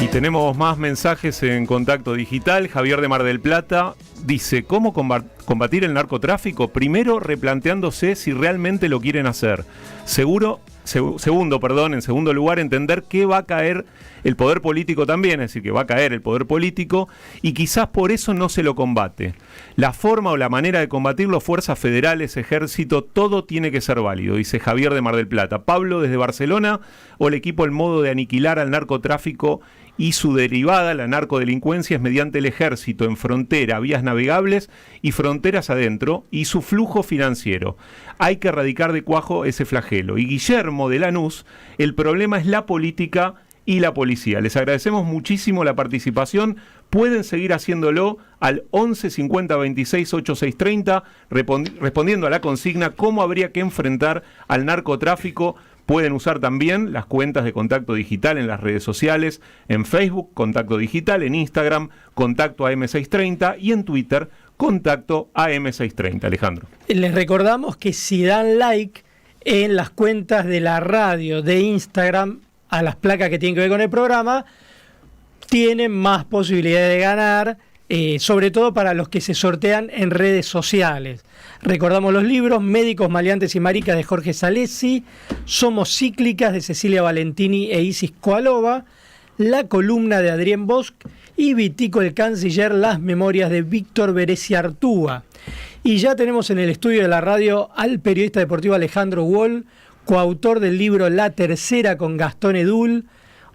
Y tenemos más mensajes en Contacto Digital. Javier de Mar del Plata dice: ¿cómo combatir el narcotráfico? Primero, replanteándose si realmente lo quieren hacer. En segundo lugar, entender que va a caer el poder político también, es decir, que va a caer el poder político y quizás por eso no se lo combate. La forma o la manera de combatirlo, fuerzas federales, ejército, todo tiene que ser válido, dice Javier de Mar del Plata. Pablo desde Barcelona: o el equipo, el modo de aniquilar al narcotráfico y su derivada, la narcodelincuencia, es mediante el ejército en frontera, vías navegables y fronteras adentro, y su flujo financiero. Hay que erradicar de cuajo ese flagelo. Y Guillermo de Lanús: el problema es la política y la policía. Les agradecemos muchísimo la participación. Pueden seguir haciéndolo al 11 50 26 86 30, respondiendo a la consigna: ¿cómo habría que enfrentar al narcotráfico? Pueden usar también las cuentas de Contacto Digital en las redes sociales, en Facebook, Contacto Digital, en Instagram, Contacto AM630 y en Twitter, Contacto AM630. Alejandro. Les recordamos que si dan like en las cuentas de la radio de Instagram a las placas que tienen que ver con el programa, tienen más posibilidades de ganar, sobre todo para los que se sortean en redes sociales. Recordamos los libros: Médicos, Maleantes y Maricas, de Jorge Salesi; Somos Cíclicas, de Cecilia Valentini e Isis Coalova; La columna, de Adrián Bosch; y Vitico el Canciller, Las Memorias, de Víctor Berecia-Artúa. Y ya tenemos en el estudio de la radio al periodista deportivo Alejandro Wall, coautor del libro La Tercera, con Gastón Edul.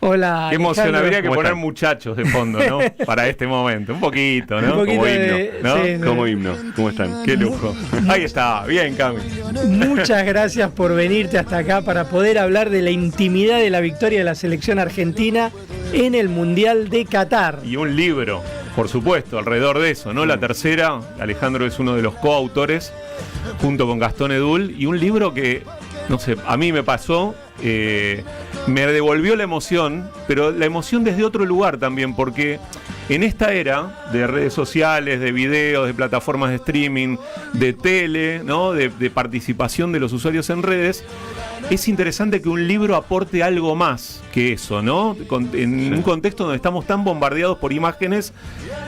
Hola. Qué emoción, habría que poner muchachos de fondo, ¿no? Para este momento, un poquito, ¿no? Un poquito como himno, ¿no? Sí, como himno. ¿Cómo están? Qué lujo. Ahí está, bien, Cami. Muchas gracias por venirte hasta acá para poder hablar de la intimidad de la victoria de la selección argentina en el Mundial de Qatar. Y un libro, por supuesto, alrededor de eso, ¿no? La Tercera, Alejandro es uno de los coautores, junto con Gastón Edul, y un libro que, no sé, a mí me pasó, me devolvió la emoción, pero la emoción desde otro lugar también, porque en esta era de redes sociales, de videos, de plataformas de streaming, de tele, ¿no? de participación de los usuarios en redes, es interesante que un libro aporte algo más que eso, ¿no? En un contexto donde estamos tan bombardeados por imágenes,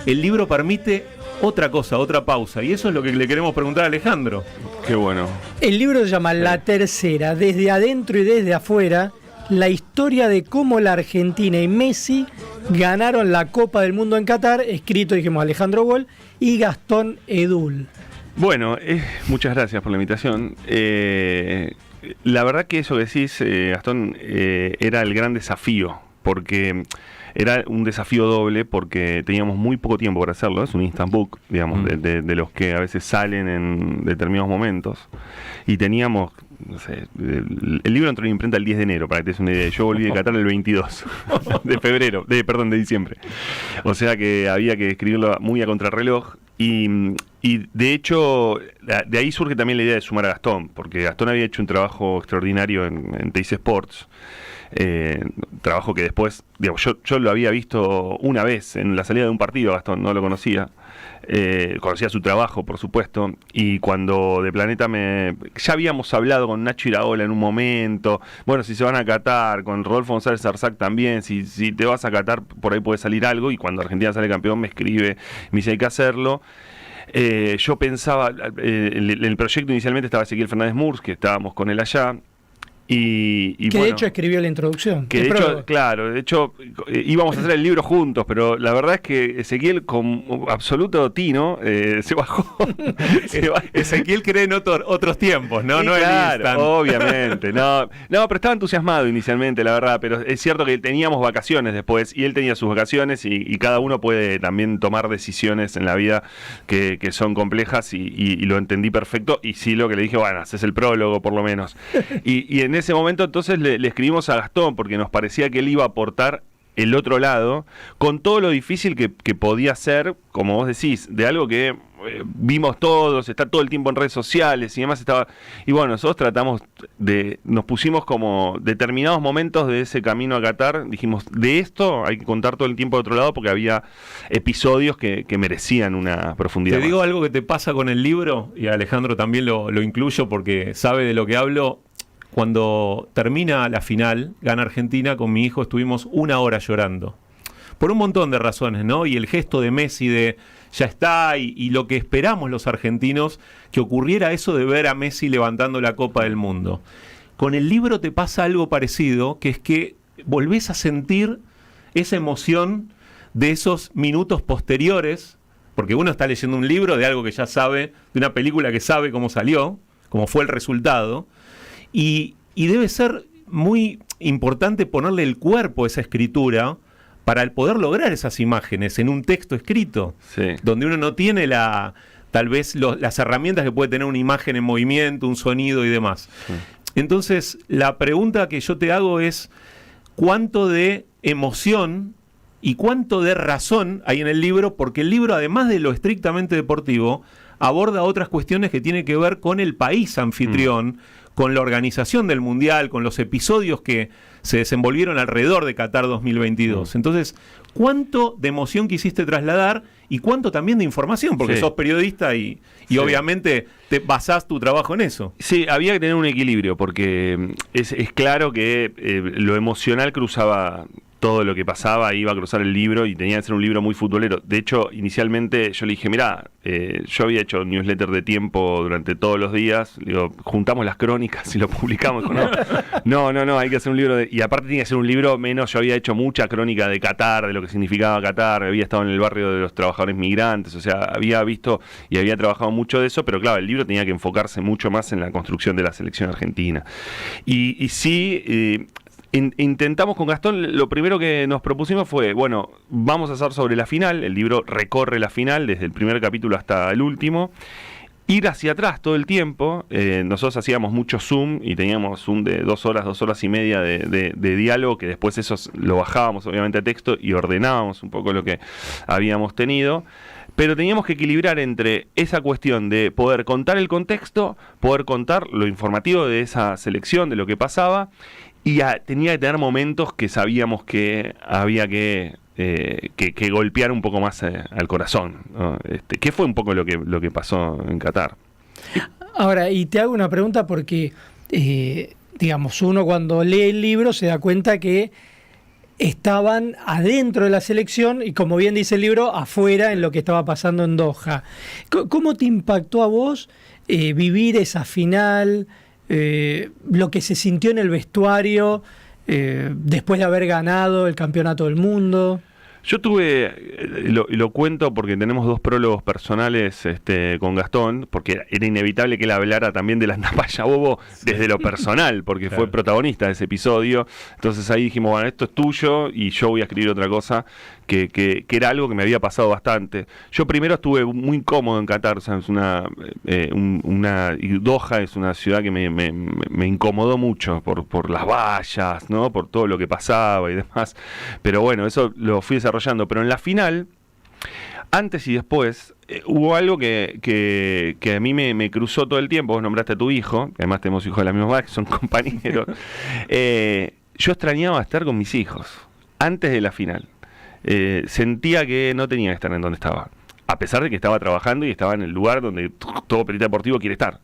el libro permite otra cosa, otra pausa. Y eso es lo que le queremos preguntar a Alejandro. Qué bueno. El libro se llama La Tercera, desde adentro y desde afuera, la historia de cómo la Argentina y Messi ganaron la Copa del Mundo en Qatar, escrito, dijimos, Alejandro Wall y Gastón Edul. Bueno, muchas gracias por la invitación. La verdad que eso que decís, Gastón, era el gran desafío, porque era un desafío doble, porque teníamos muy poco tiempo para hacerlo. Es un instant book, digamos, de los que a veces salen en determinados momentos, y teníamos, no sé, el libro entró en imprenta el 10 de enero, para que te des una idea. Yo volví de Qatar el 22 de diciembre. O sea que había que escribirlo muy a contrarreloj. Y de hecho, de ahí surge también la idea de sumar a Gastón, porque Gastón había hecho un trabajo extraordinario en Teis Sports. Trabajo que después, digamos, yo lo había visto una vez en la salida de un partido. Gastón no lo conocía, conocía su trabajo, por supuesto, y cuando de Planeta ya habíamos hablado con Nacho Iraola en un momento, bueno, si se van a Qatar, con Rodolfo González Arzac también, si te vas a Qatar, por ahí puede salir algo, y cuando Argentina sale campeón me escribe, me dice: hay que hacerlo. Yo pensaba, el proyecto inicialmente estaba Ezequiel Fernández Murs, que estábamos con él allá, y que bueno, de hecho escribió la introducción. Que de hecho, claro, de hecho íbamos a hacer el libro juntos, pero la verdad es que Ezequiel, con absoluto tino, se bajó. Ezequiel cree en otros tiempos, ¿no? Sí, no claro, obviamente. No, pero estaba entusiasmado inicialmente, la verdad, pero es cierto que teníamos vacaciones después, y él tenía sus vacaciones, y cada uno puede también tomar decisiones en la vida que son complejas, y lo entendí perfecto, y sí, lo que le dije, bueno, haces el prólogo por lo menos. Y en ese momento entonces le escribimos a Gastón, porque nos parecía que él iba a aportar el otro lado, con todo lo difícil que podía ser, como vos decís, de algo que vimos todos, está todo el tiempo en redes sociales y demás. Y bueno, nosotros nos pusimos como determinados momentos de ese camino a Qatar, dijimos, de esto hay que contar todo el tiempo de otro lado, porque había episodios que merecían una profundidad. Te digo algo que te pasa con el libro, y a Alejandro también lo incluyo porque sabe de lo que hablo. Cuando termina la final, gana Argentina, con mi hijo estuvimos 1 hora llorando. por un montón de razones, ¿no? Y el gesto de Messi de ya está, y lo que esperamos los argentinos, que ocurriera eso de ver a Messi levantando la Copa del Mundo. Con el libro te pasa algo parecido, que es que volvés a sentir esa emoción de esos minutos posteriores, porque uno está leyendo un libro de algo que ya sabe, de una película que sabe cómo salió, cómo fue el resultado, y debe ser muy importante ponerle el cuerpo a esa escritura para el poder lograr esas imágenes en un texto escrito, Sí. donde uno no tiene tal vez las herramientas que puede tener una imagen en movimiento, un sonido y demás. Sí. Entonces, la pregunta que yo te hago es, ¿cuánto de emoción y cuánto de razón hay en el libro? Porque el libro, además de lo estrictamente deportivo, aborda otras cuestiones que tienen que ver con el país anfitrión, con la organización del Mundial, con los episodios que se desenvolvieron alrededor de Qatar 2022. Entonces, ¿cuánto de emoción quisiste trasladar y cuánto también de información? Porque Sí. sos periodista y Sí. obviamente te basás tu trabajo en eso. Sí, había que tener un equilibrio, porque es claro que lo emocional cruzaba todo lo que pasaba, iba a cruzar el libro y tenía que ser un libro muy futbolero. De hecho, inicialmente yo le dije, mirá, yo había hecho newsletter de Tiempo durante todos los días, digo, juntamos las crónicas y lo publicamos. Dijo, no, hay que hacer un libro y aparte tenía que ser un libro menos, yo había hecho mucha crónica de Qatar, de lo que significaba Qatar, había estado en el barrio de los trabajadores migrantes, o sea, había visto y había trabajado mucho de eso, pero claro, el libro tenía que enfocarse mucho más en la construcción de la selección argentina. Y sí, intentamos con Gastón, lo primero que nos propusimos fue, bueno, vamos a hacer sobre la final, el libro recorre la final desde el primer capítulo hasta el último, ir hacia atrás todo el tiempo. Nosotros hacíamos mucho Zoom y teníamos Zoom de 2 horas y media de diálogo, que después eso lo bajábamos obviamente a texto y ordenábamos un poco lo que habíamos tenido. Pero teníamos que equilibrar entre esa cuestión de poder contar el contexto, poder contar lo informativo de esa selección, de lo que pasaba, y tenía que tener momentos que sabíamos que había que golpear un poco más al corazón, ¿no? Que fue un poco lo que pasó en Qatar. Ahora, y te hago una pregunta porque, digamos, uno cuando lee el libro se da cuenta que estaban adentro de la selección y, como bien dice el libro, afuera en lo que estaba pasando en Doha. ¿Cómo te impactó a vos vivir esa final, lo que se sintió en el vestuario después de haber ganado el campeonato del mundo? Yo tuve, lo cuento porque tenemos 2 prólogos personales con Gastón, porque era inevitable que él hablara también de la Napaya Bobo desde lo personal, porque Claro. fue protagonista de ese episodio. Entonces ahí dijimos, bueno, esto es tuyo y yo voy a escribir otra cosa que era algo que me había pasado bastante. Yo primero estuve muy incómodo en Qatar, o sea, es y Doha es una ciudad que me incomodó mucho por las vallas, ¿no? Por todo lo que pasaba y demás. Pero bueno, eso lo fui desarrollando. Pero en la final, antes y después, hubo algo que a mí me cruzó todo el tiempo. Vos nombraste a tu hijo, que además tenemos hijos de la misma edad, que son compañeros. Yo extrañaba estar con mis hijos antes de la final. Sentía que no tenía que estar en donde estaba, a pesar de que estaba trabajando y estaba en el lugar donde todo periodista deportivo quiere estar.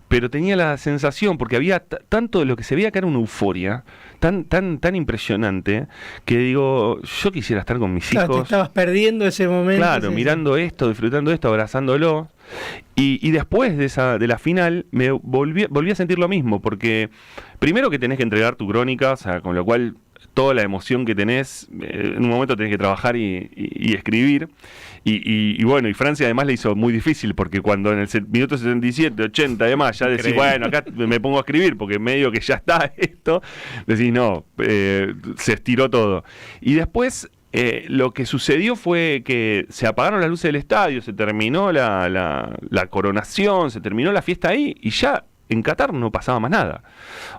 Pero tenía la sensación, porque había tanto de lo que se veía que era una euforia tan impresionante, que digo, yo quisiera estar con mis Claro, hijos. te estabas perdiendo ese momento. Claro, sí, mirando esto, disfrutando esto, abrazándolo. Y después de la final me volví a sentir lo mismo, porque primero que tenés que entregar tu crónica, o sea, con lo cual toda la emoción que tenés, en un momento tenés que trabajar y escribir. Y bueno, y Francia además le hizo muy difícil, porque cuando en el minuto 77, 80, además, ya decís, bueno, acá me pongo a escribir, porque medio que ya está esto, decís, no, se estiró todo. Y después, lo que sucedió fue que se apagaron las luces del estadio, se terminó la coronación, se terminó la fiesta ahí, y ya en Qatar no pasaba más nada.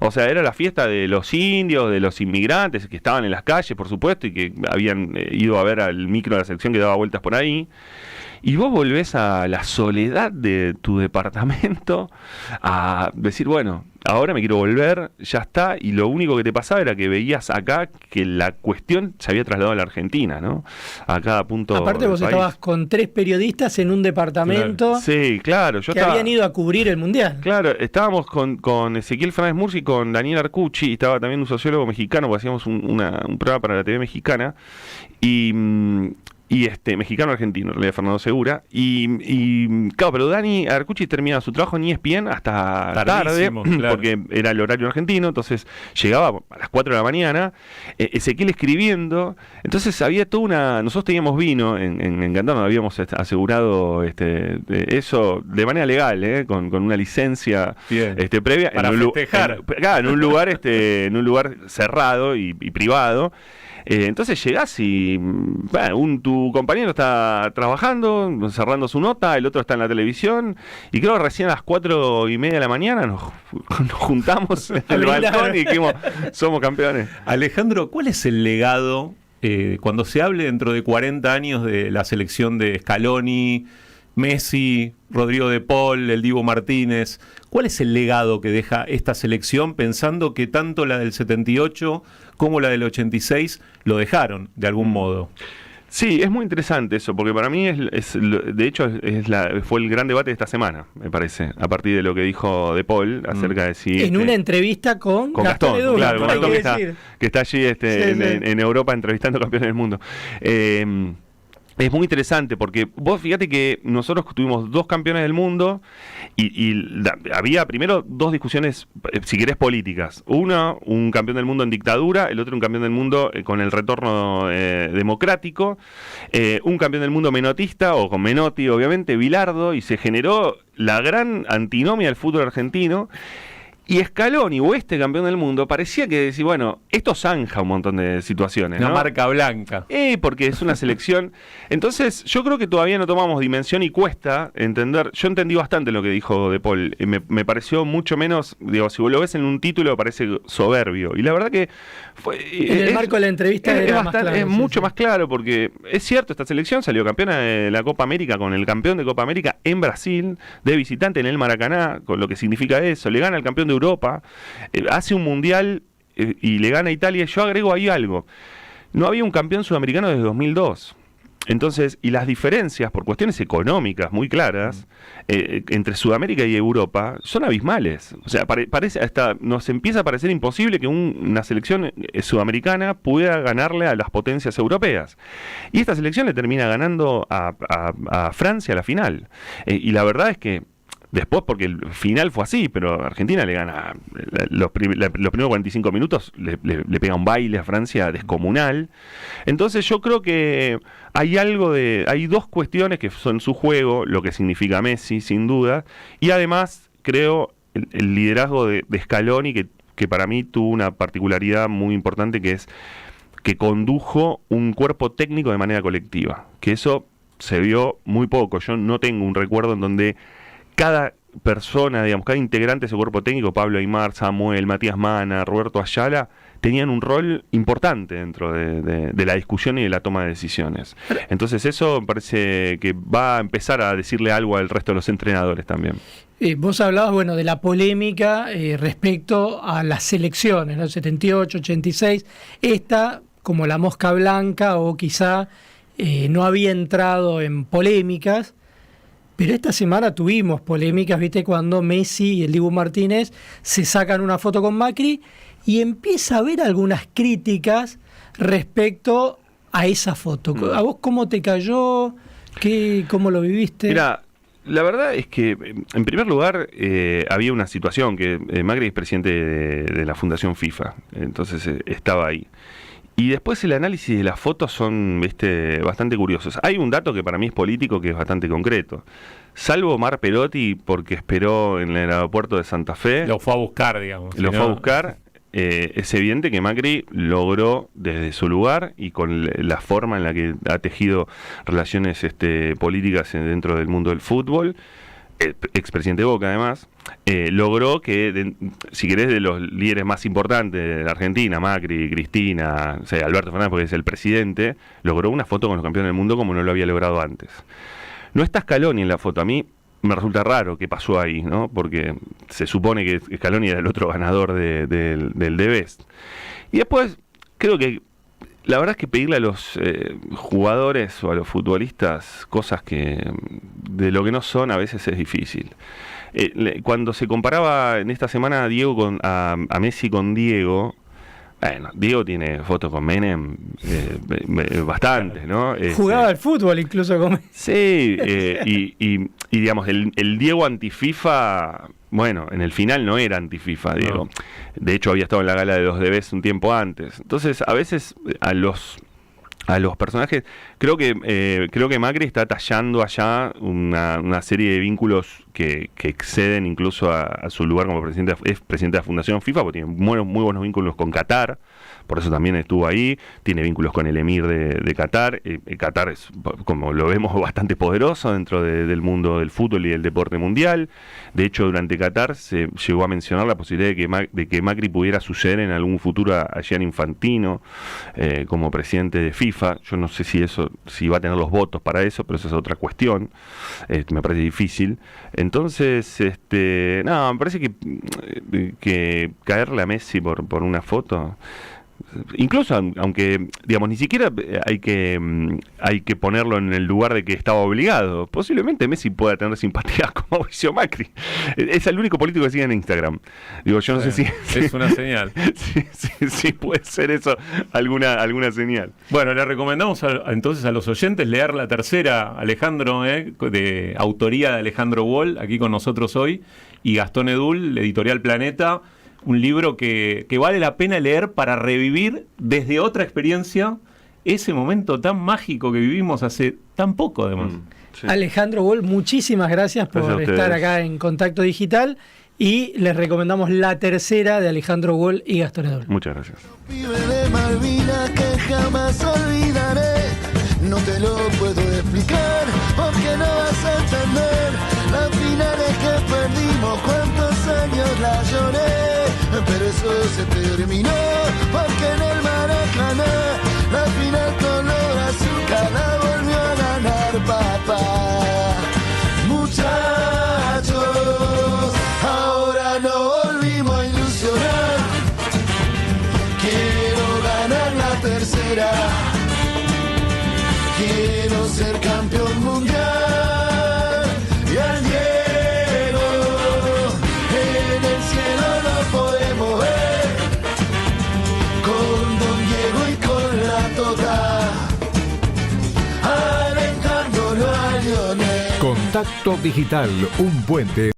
O sea, era la fiesta de los indios, de los inmigrantes que estaban en las calles, por supuesto, y que habían ido a ver al micro de la selección que daba vueltas por ahí. y vos volvés a la soledad de tu departamento a decir, bueno, ahora me quiero volver, ya está, y lo único que te pasaba era que veías acá que la cuestión se había trasladado a la Argentina, ¿no? A cada punto. Aparte vos estabas con 3 periodistas en un departamento. Claro. Sí, claro. Habían ido a cubrir el Mundial. Claro, estábamos con Ezequiel Fernández Mursi y con Daniel Arcucci, y estaba también un sociólogo mexicano, porque hacíamos un programa para la TV mexicana, y mexicano-argentino, en realidad, Fernando Segura, y claro, pero Dani Arcucci terminaba su trabajo en ESPN hasta tarde, claro, porque era el horario argentino, entonces llegaba a las 4 de la mañana, Ezequiel escribiendo, entonces había toda nosotros teníamos vino en Cantón, habíamos asegurado eso de manera legal, con una licencia previa, para festejar. En un lugar cerrado y privado. Entonces llegás y tu compañero está trabajando, cerrando su nota, el otro está en la televisión, y creo que recién a las 4:30 de la mañana nos juntamos en el balcón y dijimos, somos campeones. Alejandro, ¿cuál es el legado cuando se hable dentro de 40 años de la selección de Scaloni, Messi, Rodrigo de Paul, el Dibu Martínez? ¿Cuál es el legado que deja esta selección, pensando que tanto la del 78 como la del 86 lo dejaron de algún modo? Sí, es muy interesante eso, porque para mí de hecho fue el gran debate de esta semana, me parece, a partir de lo que dijo De Paul acerca de si... En una entrevista con Gastón, Edul, claro, con Gastón que está allí en Europa entrevistando campeones del mundo. Es muy interesante porque vos fíjate que nosotros tuvimos 2 campeones del mundo y había primero 2 discusiones, si querés, políticas. Una, un campeón del mundo en dictadura, el otro un campeón del mundo con el retorno democrático, un campeón del mundo menotista, o con Menotti obviamente, Bilardo, y se generó la gran antinomia del fútbol argentino. Y Scaloni, o campeón del mundo, parecía que decir, bueno, esto zanja un montón de situaciones, ¿no? Una marca blanca. Porque es una selección. Entonces, yo creo que todavía no tomamos dimensión y cuesta entender. Yo entendí bastante lo que dijo De Paul. Me pareció mucho menos, digo, si vos lo ves en un título, parece soberbio. Y la verdad que fue... En el marco de la entrevista es mucho más claro, porque es cierto, esta selección salió campeona de la Copa América con el campeón de Copa América en Brasil, de visitante en el Maracaná, con lo que significa eso. Le gana al campeón de Europa, hace un mundial y le gana a Italia. Yo agrego ahí algo: no había un campeón sudamericano desde 2002. Entonces, y las diferencias por cuestiones económicas muy claras entre Sudamérica y Europa son abismales. O sea, parece hasta nos empieza a parecer imposible que una selección sudamericana pueda ganarle a las potencias europeas. Y esta selección le termina ganando a Francia a la final. Y la verdad es que después, porque el final fue así, pero Argentina le gana los primeros 45 minutos, le pega un baile a Francia descomunal. Entonces yo creo que hay 2 cuestiones que son su juego, lo que significa Messi, sin duda, y además creo el liderazgo de Scaloni, que para mí tuvo una particularidad muy importante, que es que condujo un cuerpo técnico de manera colectiva, que eso se vio muy poco. Yo no tengo un recuerdo en donde cada persona, digamos, cada integrante de ese cuerpo técnico, Pablo Aimar, Samuel, Matías Mana, Roberto Ayala, tenían un rol importante dentro de la discusión y de la toma de decisiones. Entonces eso me parece que va a empezar a decirle algo al resto de los entrenadores también. Vos hablabas, de la polémica respecto a las selecciones, ¿no? 78, 86, esta como la mosca blanca, o quizá no había entrado en polémicas. Pero esta semana tuvimos polémicas, ¿viste? Cuando Messi y el Dibu Martínez se sacan una foto con Macri y empieza a haber algunas críticas respecto a esa foto. ¿A vos cómo te cayó? ¿Cómo lo viviste? Mira, la verdad es que, en primer lugar, había una situación que Macri es presidente de la Fundación FIFA, entonces estaba ahí. Y después el análisis de las fotos son bastante curiosos. Hay un dato que para mí es político, que es bastante concreto. Salvo Omar Perotti, porque esperó en el aeropuerto de Santa Fe. Lo fue a buscar, digamos. Fue a buscar. Es evidente que Macri logró, desde su lugar y con la forma en la que ha tejido relaciones políticas dentro del mundo del fútbol, expresidente de Boca además, logró que, si querés, de los líderes más importantes de la Argentina, Macri, Cristina, Alberto Fernández, porque es el presidente, logró una foto con los campeones del mundo como no lo había logrado antes. No está Scaloni en la foto. A mí me resulta raro qué pasó ahí, ¿no? Porque se supone que Scaloni era el otro ganador del The Best. Y después, creo que la verdad es que pedirle a los jugadores o a los futbolistas cosas que de lo que no son a veces es difícil. Cuando se comparaba en esta semana a Messi con Diego, bueno, Diego tiene fotos con Menem bastantes, ¿no? Jugaba al fútbol incluso con Messi. Sí, y digamos, el Diego anti-FIFA, bueno, en el final no era anti-FIFA, Diego. No. De hecho, había estado en la gala de los DBs un tiempo antes. Entonces, a veces a los personajes, creo que Macri está tallando allá una serie de vínculos que exceden incluso a su lugar como presidente de la Fundación FIFA, porque tiene muy buenos vínculos con Qatar, por eso también estuvo ahí, tiene vínculos con el emir de Qatar. Qatar es, como lo vemos, bastante poderoso dentro del mundo del fútbol y del deporte mundial. De hecho, durante Qatar se llegó a mencionar la posibilidad de que Macri pudiera suceder en algún futuro a Gianni Infantino como presidente de FIFA. Yo no sé si va a tener los votos para eso, pero esa es otra cuestión. Me parece difícil. Entonces, no, me parece que caerle a Messi por una foto, incluso aunque, digamos, ni siquiera hay que ponerlo en el lugar de que estaba obligado. Posiblemente Messi pueda tener simpatía con Mauricio Macri. Es el único político que sigue en Instagram. Digo, yo no sé si es una señal. sí, puede ser eso alguna señal. Bueno, le recomendamos entonces a los oyentes leer la tercera, Alejandro, de autoría de Alejandro Wall, aquí con nosotros hoy, y Gastón Edul, Editorial Planeta. Un libro que vale la pena leer para revivir desde otra experiencia ese momento tan mágico que vivimos hace tan poco, además. Sí. Alejandro Wall, muchísimas gracias por estar acá en Contacto Digital, y les recomendamos la tercera de Alejandro Wall y Gastón Edul. Muchas gracias. Pibe de Malvinas que jamás olvidaré, no te lo puedo explicar porque no vas a entender las finales que perdimos, cuántos años la lloré. Pero eso se terminó porque en el Maracaná la final color azúcar la volvió a ganar papá. Muchachos, ahora no volvimos a ilusionar. Quiero ganar la tercera, quiero ser campeón mundial. Y al Diego en el cielo lo podemos ver, con Don Diego y con la Tota, alentándolo a Lionel. Contacto Digital, un puente